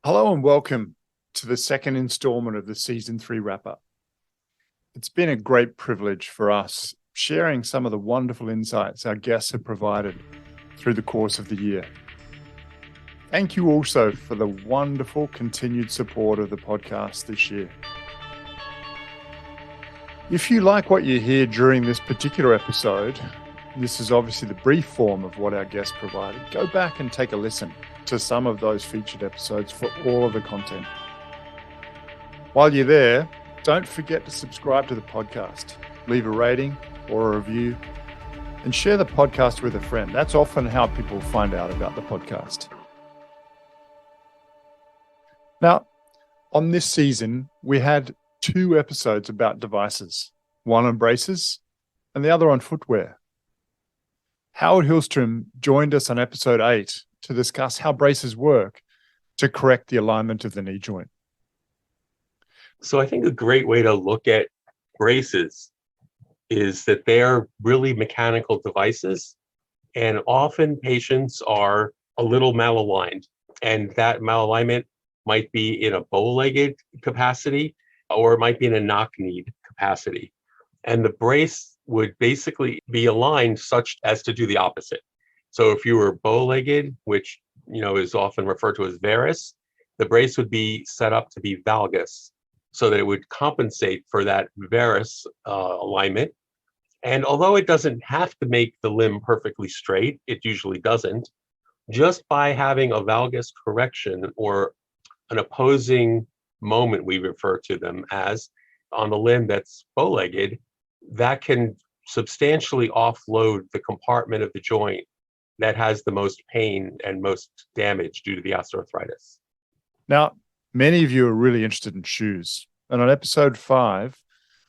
Hello and welcome to the second installment of the Season 3 wrap-up. It's been a great privilege for us sharing some of the wonderful insights our guests have provided through the course of the year. Thank you also for the wonderful continued support of the podcast this year. If you like what you hear during this particular episode, this is obviously the brief form of what our guests provided, go back and take a listen to some of those featured episodes for all of the content. While you're there, don't forget to subscribe to the podcast, leave a rating or a review, and share the podcast with a friend. That's often how people find out about the podcast. Now, on this season, we had 2 episodes about devices, one on braces and the other on footwear. Howard Hillstrom joined us on episode 8 to discuss how braces work to correct the alignment of the knee joint. So I think a great way to look at braces is that they're really mechanical devices, and often patients are a little malaligned, and that malalignment might be in a bow-legged capacity or it might be in a knock-kneed capacity. And the brace would basically be aligned such as to do the opposite. So if you were bow-legged, which is often referred to as varus, the brace would be set up to be valgus, so that it would compensate for that varus alignment. And although it doesn't have to make the limb perfectly straight, it usually doesn't, just by having a valgus correction or an opposing moment, we refer to them as, on the limb that's bow-legged, that can substantially offload the compartment of the joint that has the most pain and most damage due to the osteoarthritis. Now, many of you are really interested in shoes. And on episode 5,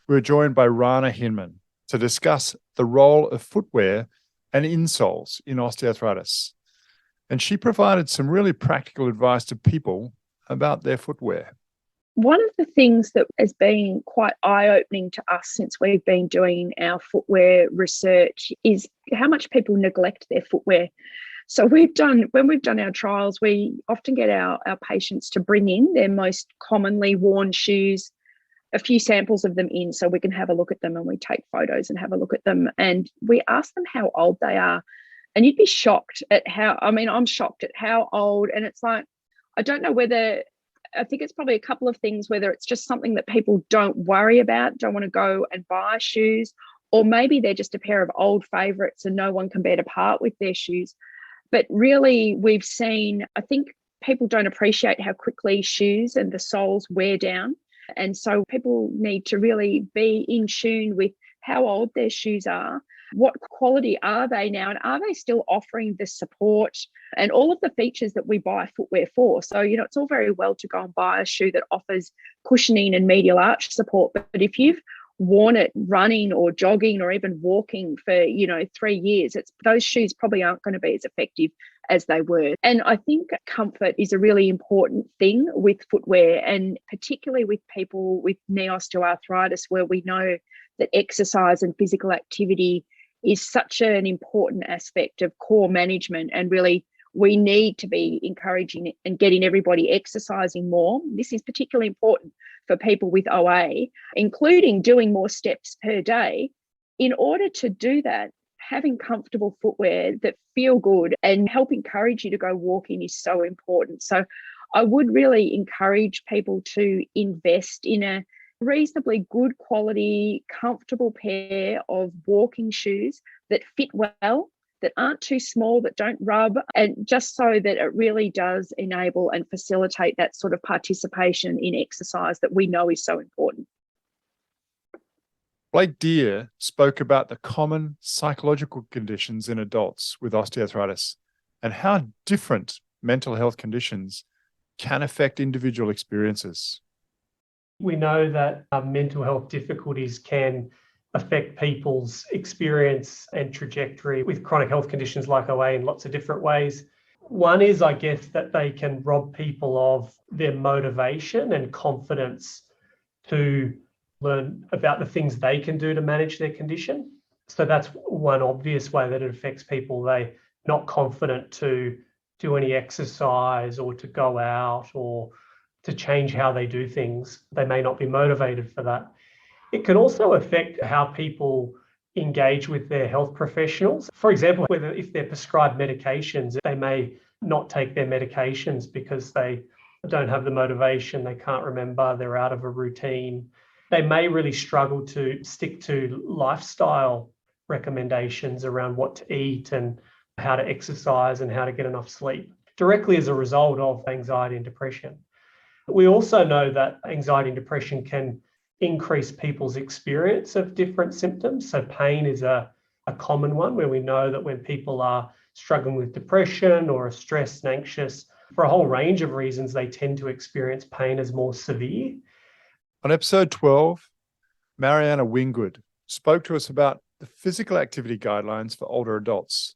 we were joined by Rana Hinman to discuss the role of footwear and insoles in osteoarthritis. And she provided some really practical advice to people about their footwear. One of the things that has been quite eye-opening to us since we've been doing our footwear research is how much people neglect their footwear. So when we've done our trials, we often get our patients to bring in their most commonly worn shoes, a few samples of them in so we can have a look at them, and we take photos and have a look at them. And we ask them how old they are. And you'd be shocked at I'm shocked at how old. And it's like, I don't know whether, I think it's probably a couple of things, whether it's just something that people don't worry about, don't want to go and buy shoes, or maybe they're just a pair of old favorites and no one can bear to part with their shoes. But really, we've seen, I think people don't appreciate how quickly shoes and the soles wear down. And so people need to really be in tune with how old their shoes are. What quality are they now? And are they still offering the support and all of the features that we buy footwear for? So, it's all very well to go and buy a shoe that offers cushioning and medial arch support. But if you've worn it running or jogging or even walking for, 3 years, those shoes probably aren't going to be as effective as they were. And I think comfort is a really important thing with footwear, and particularly with people with knee osteoarthritis, where we know that exercise and physical activity is such an important aspect of core management, and really we need to be encouraging and getting everybody exercising more. This is particularly important for people with OA, including doing more steps per day. In order to do that, having comfortable footwear that feel good and help encourage you to go walking is so important. So I would really encourage people to invest in a reasonably good quality, comfortable pair of walking shoes that fit well, that aren't too small, that don't rub, and just so that it really does enable and facilitate that sort of participation in exercise that we know is so important. Blake Deere spoke about the common psychological conditions in adults with osteoarthritis and how different mental health conditions can affect individual experiences. We know that mental health difficulties can affect people's experience and trajectory with chronic health conditions like OA in lots of different ways. One is, I guess, that they can rob people of their motivation and confidence to learn about the things they can do to manage their condition. So that's one obvious way that it affects people. They're not confident to do any exercise or to go out or to change how they do things. They may not be motivated for that. It can also affect how people engage with their health professionals. For example, whether if they're prescribed medications, they may not take their medications because they don't have the motivation, they can't remember, they're out of a routine. They may really struggle to stick to lifestyle recommendations around what to eat and how to exercise and how to get enough sleep, directly as a result of anxiety and depression. We also know that anxiety and depression can increase people's experience of different symptoms. So pain is a common one, where we know that when people are struggling with depression or are stressed and anxious, for a whole range of reasons, they tend to experience pain as more severe. On episode 12, Mariana Wingwood spoke to us about the physical activity guidelines for older adults,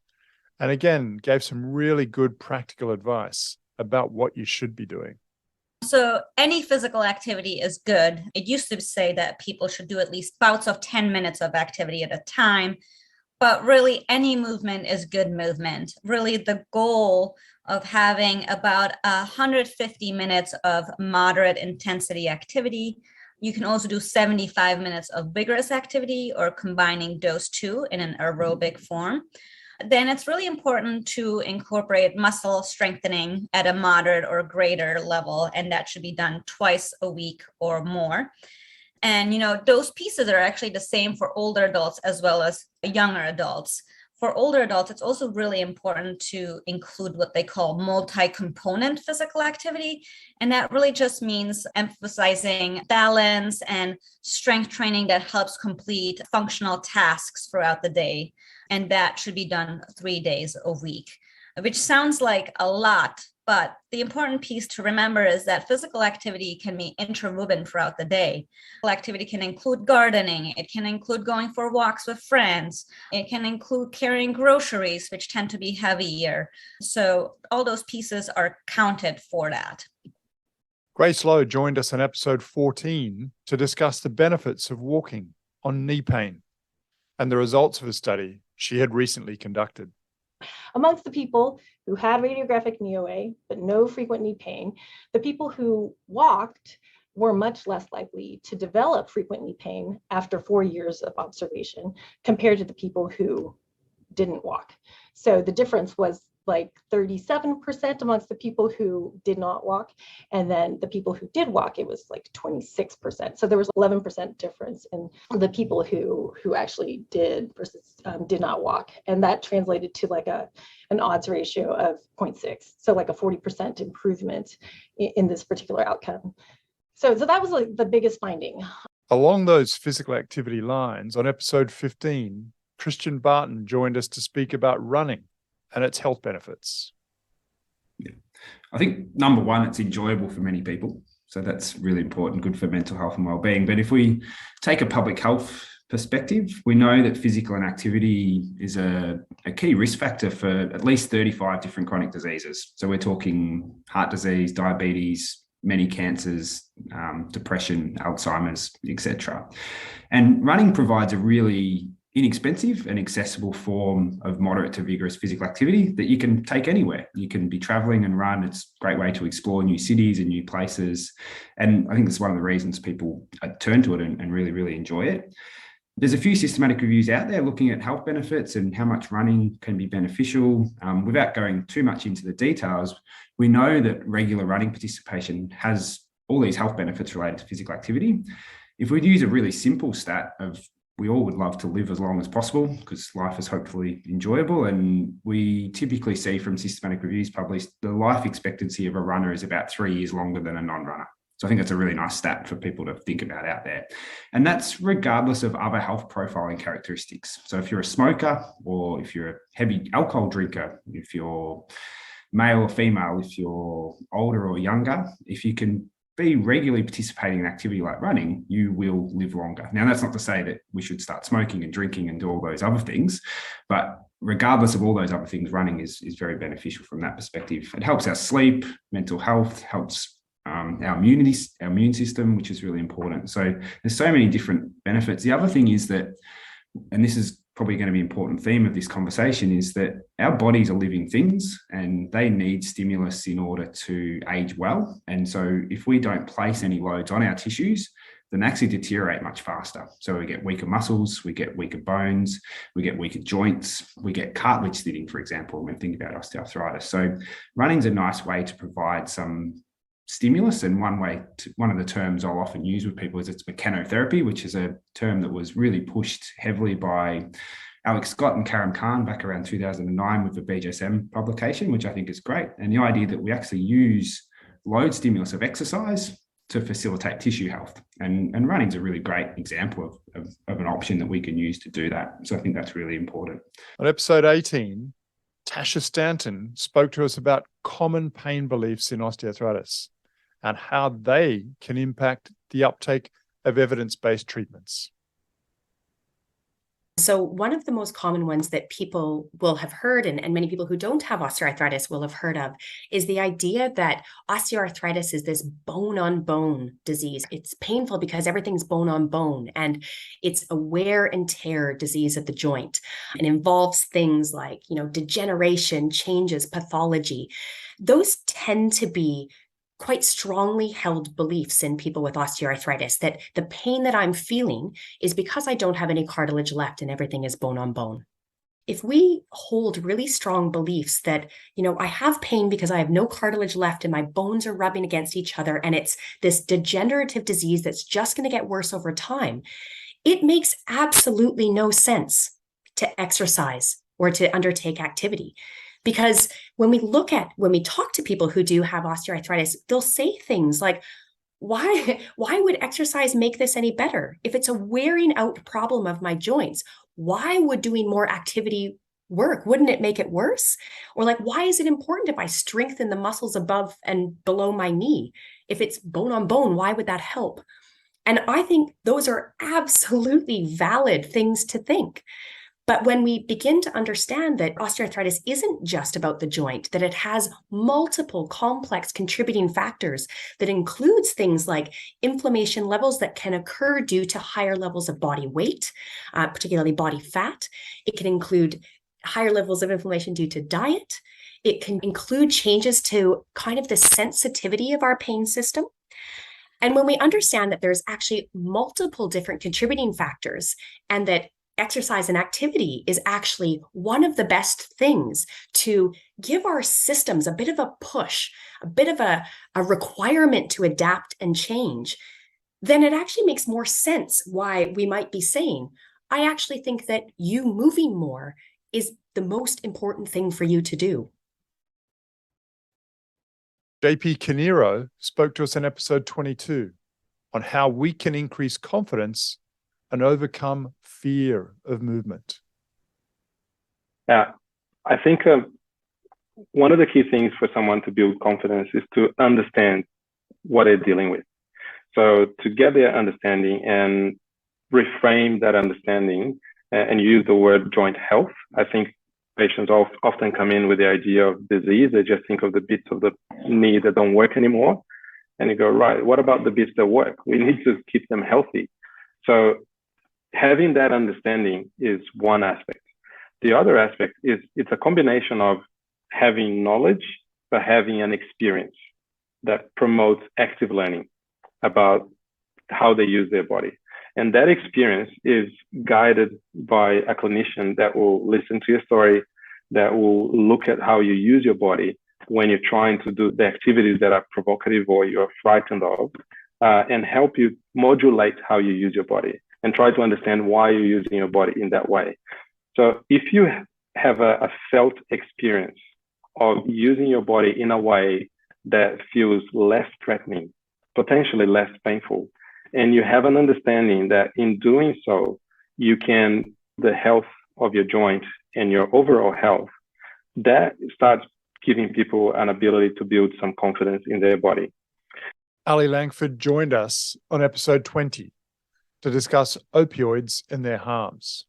and again, gave some really good practical advice about what you should be doing. So any physical activity is good. It used to say that people should do at least bouts of 10 minutes of activity at a time, but really any movement is good movement. Really the goal of having about 150 minutes of moderate intensity activity. You can also do 75 minutes of vigorous activity or combining those two in an aerobic form. Then it's really important to incorporate muscle strengthening at a moderate or greater level, and that should be done twice a week or more. And, those pieces are actually the same for older adults as well as younger adults. For older adults, it's also really important to include what they call multi-component physical activity. And that really just means emphasizing balance and strength training that helps complete functional tasks throughout the day. And that should be done 3 days a week, which sounds like a lot. But the important piece to remember is that physical activity can be interwoven throughout the day. Activity can include gardening. It can include going for walks with friends. It can include carrying groceries, which tend to be heavier. So all those pieces are counted for that. Grace Lowe joined us in episode 14 to discuss the benefits of walking on knee pain and the results of a study she had recently conducted. Amongst the people who had radiographic knee OA, but no frequent knee pain, the people who walked were much less likely to develop frequent knee pain after 4 years of observation compared to the people who didn't walk. So the difference was like 37% amongst the people who did not walk. And then the people who did walk, it was like 26%. So there was 11% difference in the people who actually did versus did not walk. And that translated to like an odds ratio of 0.6. So like a 40% improvement in this particular outcome. So that was like the biggest finding. Along those physical activity lines, on episode 15, Christian Barton joined us to speak about running and its health benefits. Yeah. I think number one, it's enjoyable for many people. So that's really important, good for mental health and well-being. But if we take a public health perspective, we know that physical inactivity is a key risk factor for at least 35 different chronic diseases. So we're talking heart disease, diabetes, many cancers, depression, Alzheimer's, etc. And running provides a really inexpensive and accessible form of moderate to vigorous physical activity that you can take anywhere. You can be traveling and run. It's a great way to explore new cities and new places. And I think that's one of the reasons people turn to it and really, really enjoy it. There's a few systematic reviews out there looking at health benefits and how much running can be beneficial. Without going too much into the details, we know that regular running participation has all these health benefits related to physical activity. If we'd use a really simple stat of we all would love to live as long as possible because life is hopefully enjoyable. And we typically see from systematic reviews published, the life expectancy of a runner is about 3 years longer than a non-runner. So I think that's a really nice stat for people to think about out there. And that's regardless of other health profiling characteristics. So if you're a smoker or if you're a heavy alcohol drinker, if you're male or female, if you're older or younger, if you can be regularly participating in activity like running, you will live longer. Now, that's not to say that we should start smoking and drinking and do all those other things, but regardless of all those other things, running is very beneficial from that perspective. It helps our sleep, mental health, helps our immune system, which is really important. So there's so many different benefits. The other thing is that, and this is probably going to be an important theme of this conversation is that our bodies are living things and they need stimulus in order to age well. And so if we don't place any loads on our tissues, then they actually deteriorate much faster. So we get weaker muscles, we get weaker bones, we get weaker joints, we get cartilage thinning, for example, when we think about osteoarthritis. So running's a nice way to provide some stimulus. And one of the terms I'll often use with people is it's mechanotherapy, which is a term that was really pushed heavily by Alex Scott and Karim Khan back around 2009 with the BJSM publication, which I think is great. And the idea that we actually use load stimulus of exercise to facilitate tissue health. And running's a really great example of an option that we can use to do that. So I think that's really important. On episode 18, Tasha Stanton spoke to us about common pain beliefs in osteoarthritis and how they can impact the uptake of evidence-based treatments. So one of the most common ones that people will have heard, and many people who don't have osteoarthritis will have heard of, is the idea that osteoarthritis is this bone-on-bone disease. It's painful because everything's bone-on-bone, and it's a wear and tear disease of the joint. It involves things like, degeneration, changes, pathology. Those tend to be quite strongly held beliefs in people with osteoarthritis, that the pain that I'm feeling is because I don't have any cartilage left and everything is bone on bone. If we hold really strong beliefs that, I have pain because I have no cartilage left and my bones are rubbing against each other and it's this degenerative disease that's just going to get worse over time, it makes absolutely no sense to exercise or to undertake activity. Because when we talk to people who do have osteoarthritis, they'll say things like, why would exercise make this any better? If it's a wearing out problem of my joints, why would doing more activity work? Wouldn't it make it worse? Or like, why is it important if I strengthen the muscles above and below my knee? If it's bone on bone, why would that help? And I think those are absolutely valid things to think. But when we begin to understand that osteoarthritis isn't just about the joint, that it has multiple complex contributing factors that includes things like inflammation levels that can occur due to higher levels of body weight, particularly body fat. It can include higher levels of inflammation due to diet. It can include changes to kind of the sensitivity of our pain system. And when we understand that there's actually multiple different contributing factors and that exercise and activity is actually one of the best things to give our systems a bit of a push, a bit of a requirement to adapt and change, then it actually makes more sense why we might be saying, I actually think that you moving more is the most important thing for you to do. JP Canero spoke to us in episode 22 on how we can increase confidence and overcome fear of movement. Yeah, I think one of the key things for someone to build confidence is to understand what they're dealing with. So to get their understanding and reframe that understanding and use the word joint health, I think patients often come in with the idea of disease. They just think of the bits of the knee that don't work anymore. And you go, right, what about the bits that work? We need to keep them healthy. So having that understanding is one aspect. The other aspect is it's a combination of having knowledge, but having an experience that promotes active learning about how they use their body. And that experience is guided by a clinician that will listen to your story, that will look at how you use your body when you're trying to do the activities that are provocative or you're frightened of, and help you modulate how you use your body and try to understand why you're using your body in that way. So if you have a felt experience of using your body in a way that feels less threatening, potentially less painful, and you have an understanding that in doing so, the health of your joint and your overall health, that starts giving people an ability to build some confidence in their body. Ali Langford joined us on episode 20 to discuss opioids and their harms.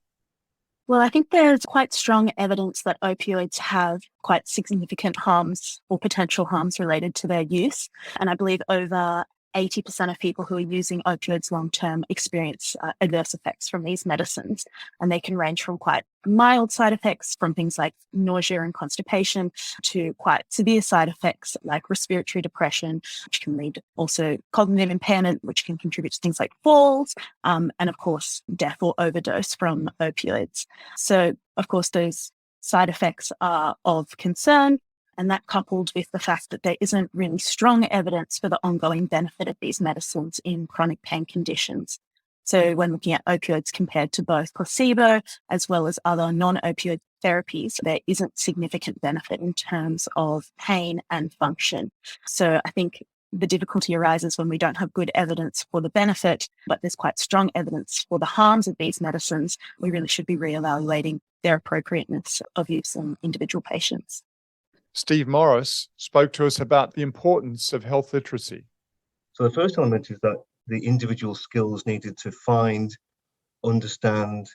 Well, I think there's quite strong evidence that opioids have quite significant harms or potential harms related to their use. And I believe over 80% of people who are using opioids long-term experience adverse effects from these medicines. And they can range from quite mild side effects from things like nausea and constipation to quite severe side effects like respiratory depression, which can lead also cognitive impairment, which can contribute to things like falls, and of course, death or overdose from opioids. So, of course, those side effects are of concern. And that coupled with the fact that there isn't really strong evidence for the ongoing benefit of these medicines in chronic pain conditions. So when looking at opioids compared to both placebo as well as other non-opioid therapies, there isn't significant benefit in terms of pain and function. So I think the difficulty arises when we don't have good evidence for the benefit, but there's quite strong evidence for the harms of these medicines. We really should be reevaluating their appropriateness of use in individual patients. Steve Morris spoke to us about the importance of health literacy. So the first element is that the individual skills needed to find, understand,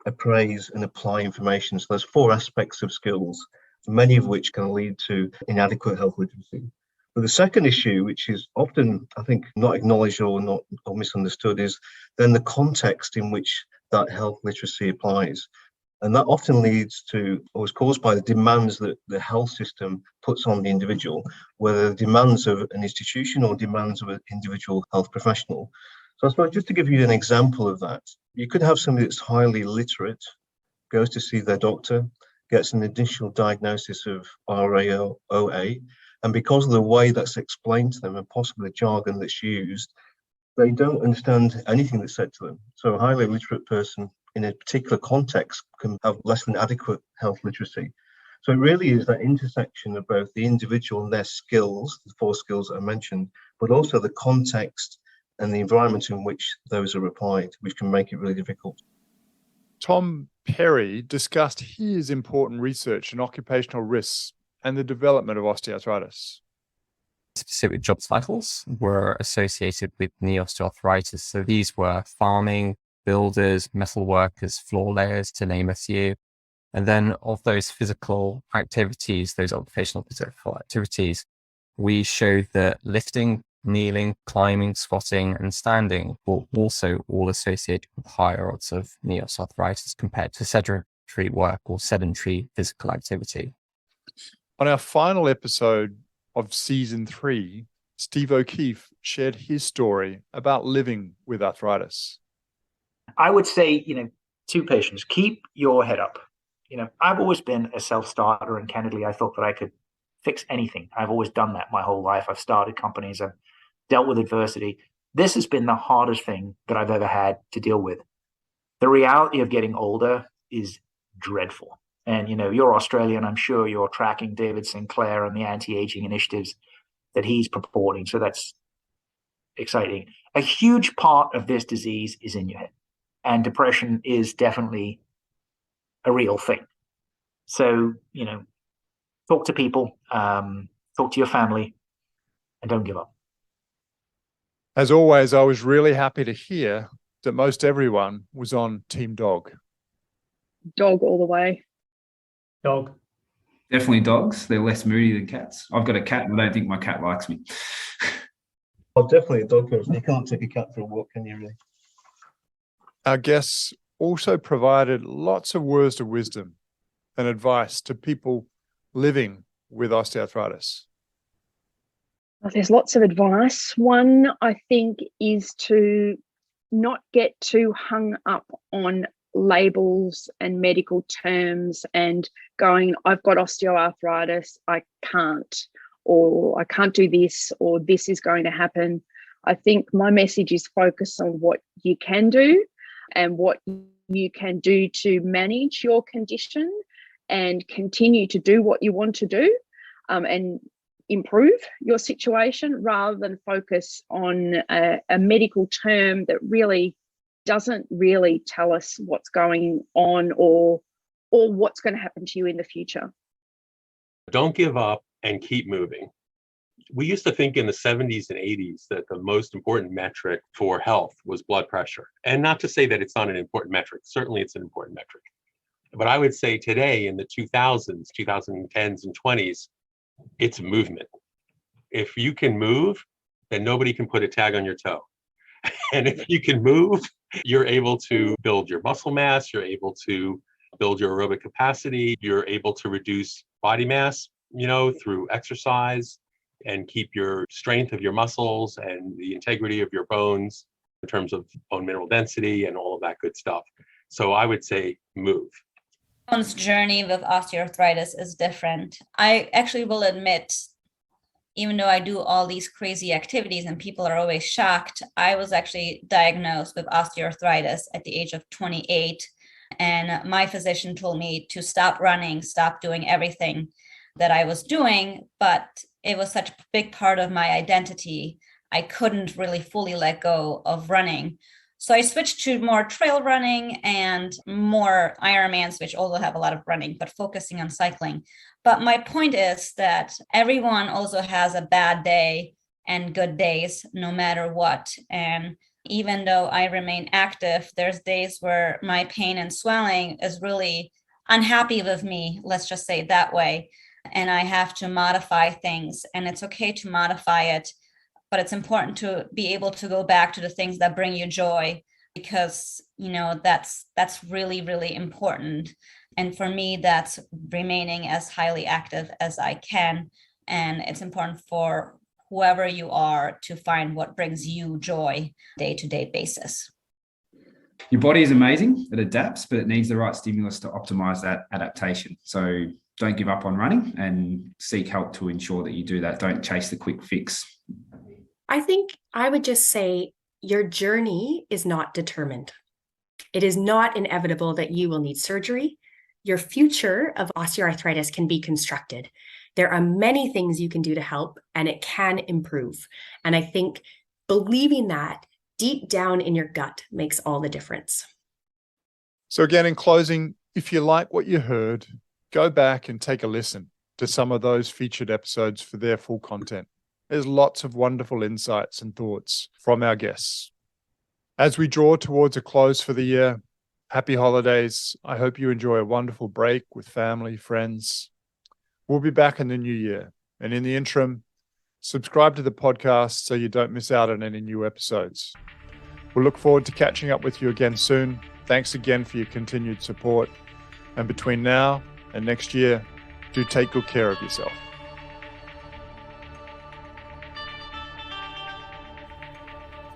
appraise and apply information. So there's 4 aspects of skills, many of which can lead to inadequate health literacy. But the second issue, which is often, I think, not acknowledged or misunderstood, is then the context in which that health literacy applies. And that often leads to, or is caused by the demands that the health system puts on the individual, whether the demands of an institution or demands of an individual health professional. So I suppose just to give you an example of that, you could have somebody that's highly literate, goes to see their doctor, gets an initial diagnosis of RA or OA, and because of the way that's explained to them and possibly the jargon that's used, they don't understand anything that's said to them. So a highly literate person in a particular context can have less than adequate health literacy. So it really is that intersection of both the individual and their skills, the 4 skills that I mentioned, but also the context and the environment in which those are applied, which can make it really difficult. Tom Perry discussed his important research in occupational risks and the development of osteoarthritis. Specific job titles were associated with knee osteoarthritis. So these were farming, builders, metal workers, floor layers, to name a few. And then of those physical activities, those occupational physical activities, we showed that lifting, kneeling, climbing, squatting, and standing were also all associated with higher odds of knee osteoarthritis compared to sedentary work or sedentary physical activity. On our final episode of season 3, Steve O'Keefe shared his story about living with arthritis. I would say, 2 patients, keep your head up. I've always been a self-starter, and candidly, I thought that I could fix anything. I've always done that my whole life. I've started companies. I've dealt with adversity. This has been the hardest thing that I've ever had to deal with. The reality of getting older is dreadful. And, you're Australian. I'm sure you're tracking David Sinclair and the anti-aging initiatives that he's purporting. So that's exciting. A huge part of this disease is in your head. And depression is definitely a real thing. So, talk to people, talk to your family, and don't give up. As always, I was really happy to hear that most everyone was on Team Dog. Dog all the way. Dog. Definitely dogs. They're less moody than cats. I've got a cat, and I don't think my cat likes me. I'm definitely a dog person. You can't take a cat for a walk, can you really? Our guests also provided lots of words of wisdom and advice to people living with osteoarthritis. There's lots of advice. One, I think, is to not get too hung up on labels and medical terms and going, I've got osteoarthritis, I can't, or I can't do this, or this is going to happen. I think my message is focus on what you can do and what you can do to manage your condition and continue to do what you want to do and improve your situation, rather than focus on a medical term that really doesn't really tell us what's going on or what's going to happen to you in the future. Don't give up and keep moving. We used to think in the 70s and 80s that the most important metric for health was blood pressure. And not to say that it's not an important metric. Certainly it's an important metric. But I would say today in the 2000s, 2010s and 20s, it's movement. If you can move, then nobody can put a tag on your toe. And if you can move, you're able to build your muscle mass, you're able to build your aerobic capacity, you're able to reduce body mass, through exercise, and keep your strength of your muscles and the integrity of your bones in terms of bone mineral density and all of that good stuff. So I would say move. One's journey with osteoarthritis is different. I actually will admit, even though I do all these crazy activities and people are always shocked, I was actually diagnosed with osteoarthritis at the age of 28. And my physician told me to stop running, stop doing everything that I was doing, but it was such a big part of my identity. I couldn't really fully let go of running. So I switched to more trail running and more Ironmans, which also have a lot of running, but focusing on cycling. But my point is that everyone also has a bad day and good days, no matter what. And even though I remain active, there's days where my pain and swelling is really unhappy with me, let's just say it that way. And I have to modify things, and it's okay to modify it, but it's important to be able to go back to the things that bring you joy, because, that's really, really important. And for me, that's remaining as highly active as I can. And it's important for whoever you are to find what brings you joy day-to-day basis. Your body is amazing. It adapts, but it needs the right stimulus to optimize that adaptation. So don't give up on running and seek help to ensure that you do that. Don't chase the quick fix. I think I would just say your journey is not determined. It is not inevitable that you will need surgery. Your future of osteoarthritis can be constructed. There are many things you can do to help, and it can improve. And I think believing that deep down in your gut makes all the difference. So again, in closing, if you like what you heard, go back and take a listen to some of those featured episodes for their full content. There's lots of wonderful insights and thoughts from our guests. As we draw towards a close for the year, happy holidays. I hope you enjoy a wonderful break with family, friends. We'll be back in the new year. And in the interim, subscribe to the podcast so you don't miss out on any new episodes. We'll look forward to catching up with you again soon. Thanks again for your continued support. And between now and next year, do take good care of yourself.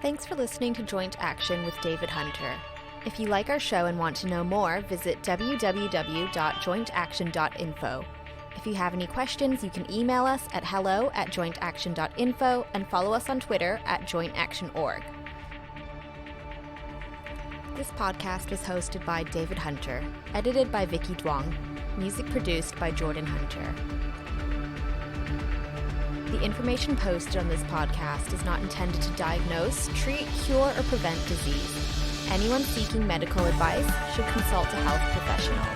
Thanks for listening to Joint Action with David Hunter. If you like our show and want to know more, visit www.jointaction.info. If you have any questions, you can email us at hello@jointaction.info and follow us on Twitter @jointactionorg. This podcast was hosted by David Hunter, edited by Vicky Duong, music produced by Jordan Hunter. The information posted on this podcast is not intended to diagnose, treat, cure, or prevent disease. Anyone seeking medical advice should consult a health professional.